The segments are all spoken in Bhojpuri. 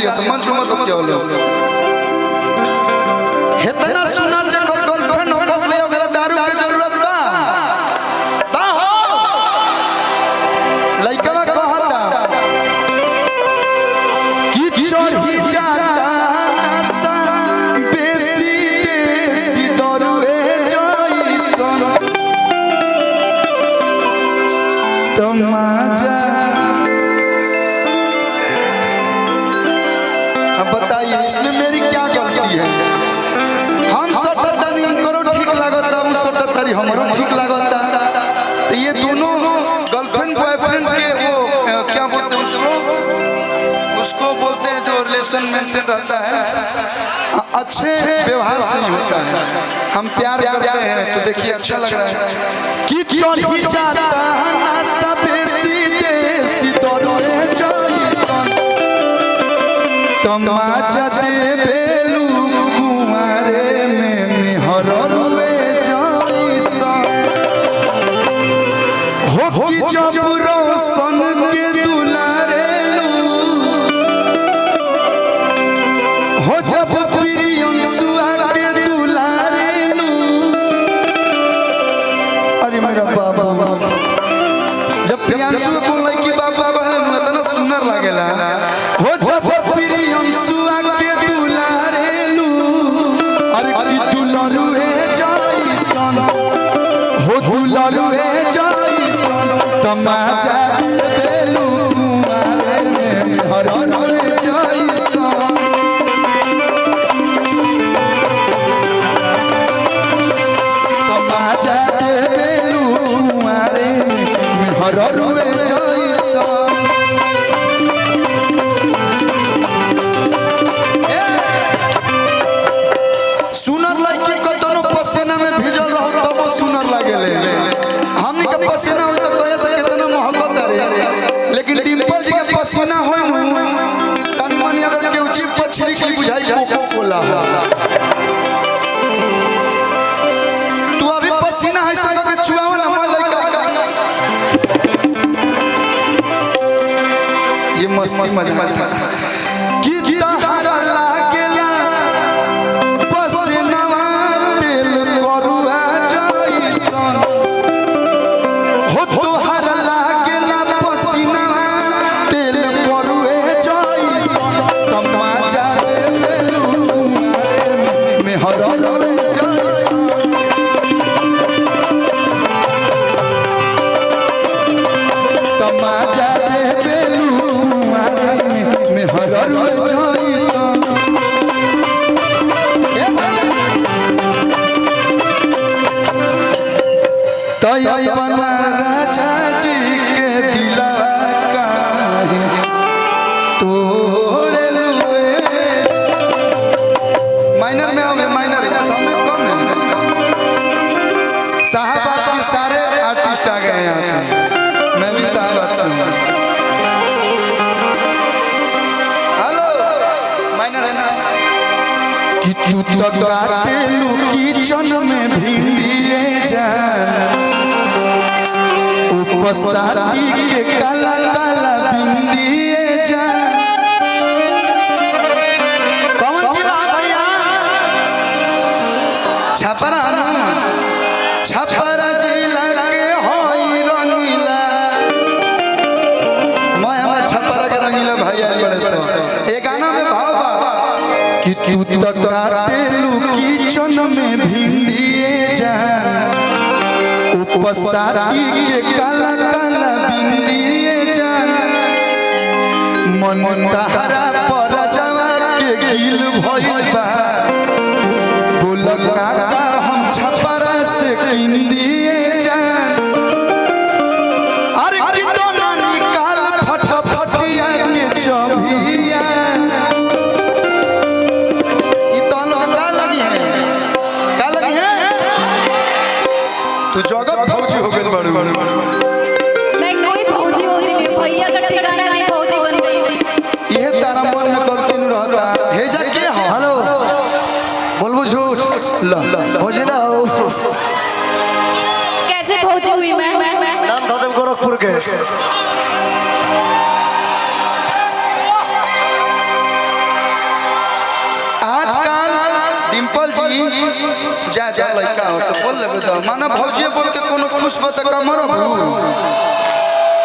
दिया समझ को मत क्या बोले इतना सुना चक्कर गर्लफ्रेंड हो कस में ओकरा दारू के जरूरत बा हो लइकवा कहता कि चढ़ी जाता नशा बेसी देसी दरुए जइसन तमाजा। अब बताइए इसमें मेरी क्या गलती है? हम सटतनी करो ठीक लागता वो सटतरी हमरो ठीक लागता। तो ये दोनों गर्लफ्रेंड बॉयफ्रेंड के वो क्या बोलते हैं उसको बोलते हैं जो रिलेशन मेंटेन रहता है अच्छे व्यवहार से ही होता है। हम प्यार करते हैं तो देखिए अच्छा लग रहा है कि चढ़ी जाता नशा बेसी देसी दरुए जइसन तमाचा दे बेलू कुमारे में मेहररुए जइसन हो कि जब रोशन के दुलारेलू हो जब प्रियंसुआ के दुलारेलू। अरे मेरा बाबा जब प्रियंसु बोलै कि बाबा कहले न इतना सुंदर लागेला हो जब प्रियंसुआ के दुलारेलू। अरे कि दुलरुए जइसन हो दुलरुए जइसन तमाचा देलू कुमारे में हररुए जइसन तमाचा देलू कुमारे में हररुए जइसन। सुनर लड़की कतनो पसीना में भिजल रहो तब वो सुनर लागेले। हमनी के पसीना हो तो कहे से कितना मोहब्बत है लेकिन डिंपल जी के पसीना होई नु तनी मनी अगर के उची पछरी के बुझाई कोको कोला तू अभी पसीना है संग के चुआवा ना मन लइका ये मस्ती मजा कि तहरा लागेला पसीनावा तेल करुआ जइसन हो तोहरा लागेला पसीनावा तेल करुए जइसन तमाचा देलू कुमारे में हररुए जइसन तमाचा देलू कुमारे में हररुए जइसन। तय अपना राजा जी के दिलवा काहे तोड़े लुए। माइनर में आओगे माइनर समय कम है साहबाद के सारे आर्टिस्ट आ गए यहाँ पे मैं भी साहबाद से हेलो माइनर है ना कि तू तो काटेलू किचन में भिंडिए जान उपसारी के काला काला बिंदिए जान। कौन जिला भैया? छपरा ना छपरा जिला के होई रंगीला मैं हमारे छपरा के रंगीला भैया बड़े से एक गाना में भाव बा कि तू तो काटेलू किचन में भिंडिए जान उपसारी के काला काला बिंदिए जान मन तहरा पर जवा के गिल भइल बा बोल काका हम छपरा से किंदिए जान। अरे कि तो ना निकाल फटफटिया के चबिया ई तो लगा लगी है का लगी है तू जगत भौजी हो गइल बाड़ू। मैं कोई भौजी नहीं भैया का ठिकाना नहीं भौजी बन गई। ये तारा मन में गलती न रहता हे जा के हेलो बोलबो झूठ ला भौजी ना हो कैसे भौजी हुई मैं नाम था तुम गोरखपुर के जा लड़का हो से बोल लेबे तो माना भौजी बोल के कोनो खुश बा त कमरो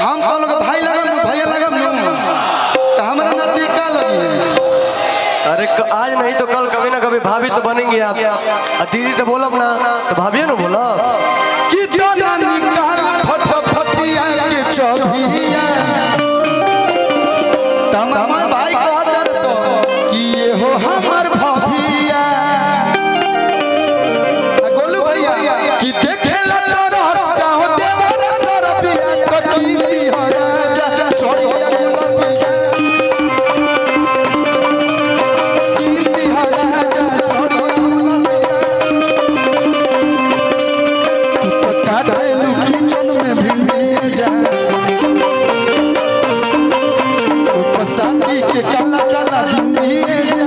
हम तो लोग भाई लगम भैया लगम नु तो हमरा नाती का लगी। अरे आज नहीं तो कल कभी ना कभी भाभी तो बनेंगे आप। दीदी तो बोलब ना तो भाभी ना बोला कि दोना निकाल फट फटिया के चौभिया तमाम भाई कहतर सो कि ये हो हमर भभिया गोलू भैया कि देखेला तो रस जाओ देवर सरबिया तो कीती हो राजा सोनिया गुलबिया कीती हो राजा सोनिया गुलबिया काटेलू किचन में भिड़िए जा साथी के काला काला भिड़िए जा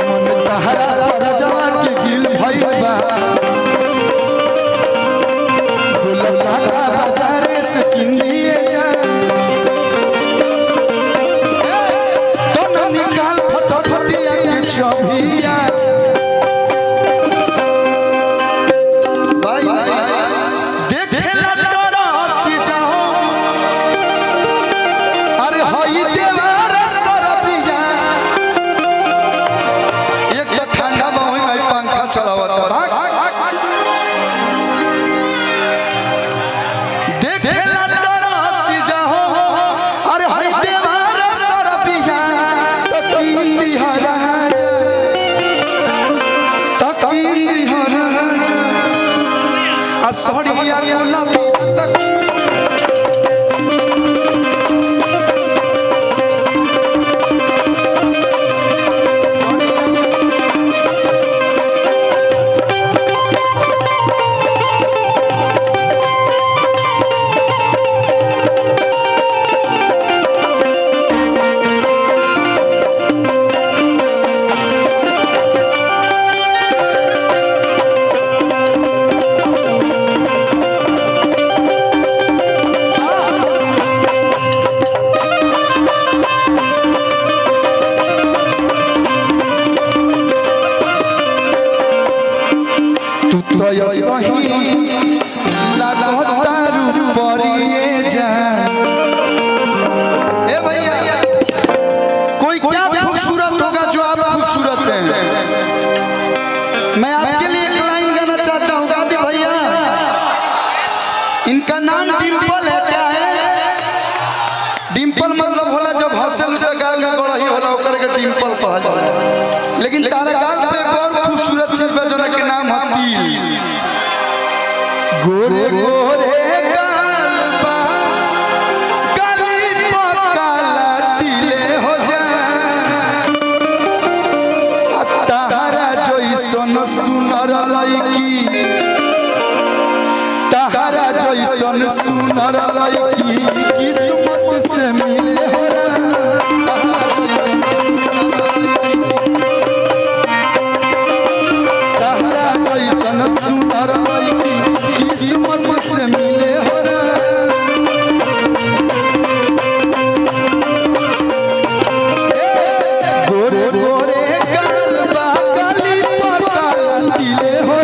मन तहरा राजवा के गिल भइल बा गुलका बाजारे से किनिए जा तो न निकाल फटफटिया के चौभिया भाई देखेला तोरा हंसी जाओ अरे हई देवर सरबिया एक तो ठंडा में होई भाई पंखा चलावता भाग देखेला तोरा हंसी जाओ अरे हई देवर सरबिया तो कींदी हो राजा तो कींदी हो राजा आ सोहरिया गुलाबी तक तू तो सही लागता रूपरिए जा ए भैया कोई क्या खूबसूरत होगा जो आप खूबसूरत हैं। मैं आपके लिए एक लाइन गाना चाहता हूँ गादी भैया। इनका नाम डिंपल है। क्या है डिंपल मतलब होला जब हंसल से गाल में गड़ही होला ओकर के डिंपल कहल जाला। लेकिन तारा गाल पे एक और खूबसूरत चीज बा जोना के नाम है तिल। गोरे गोरे गाल बा काली पकाला तिले हो जा तारा जइसन सुनर लईकी तारा जइसन सुनर लईकी किस्मत से मिले हो तारा जइसन सुनर लईकी किस्मत से मिले हो गोरे गोरे गाल बा काली पकाला तिले हो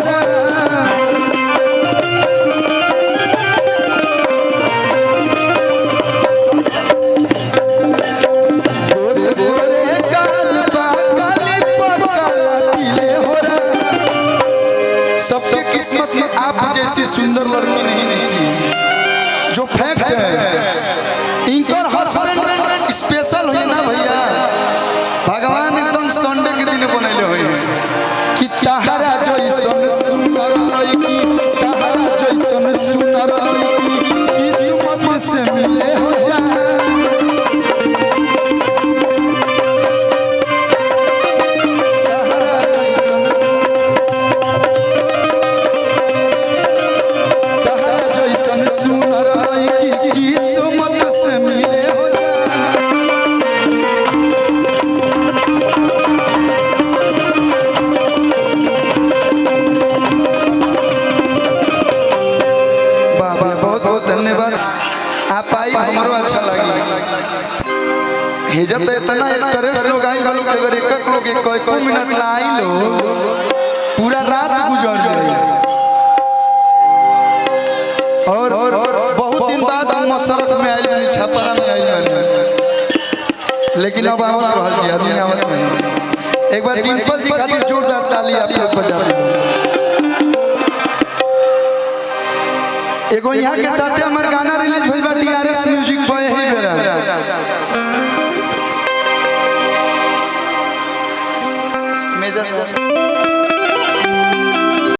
गोरे गोरे गाल बा काली पकाला तिले हो सबके किस्मत में आप जैसी सुंदर लड़की नहीं थी जो फैक्ट है। इनकर हस्बैंड स्पेशल हुई ना भैया भगवान एकदम संडे के दिन बनैले हुई कि तारा जइसन सुंदर लड़की तारा जइसन सुंदर लड़की किस्मत से मिले हो जा तारा भेजा तो इतना एक्ट्रेस लोग आई गलो के अगर एक लोग एक मिनट ला आई लो पूरा रात गुजर जाए। और बहुत दिन बाद हम मसरत में आइल बनी, छपरा में आइल बनी, लेकिन अब आवत रहल जी आदमी आवत नहीं। एक बार डिम्पल जी खातिर जोरदार ताली आप लोग बजा दें। एगो यहाँ के साथ हमार गाना रिलीज भइल बा टीआरएस म्यूजिक पे ही बेरा मेजर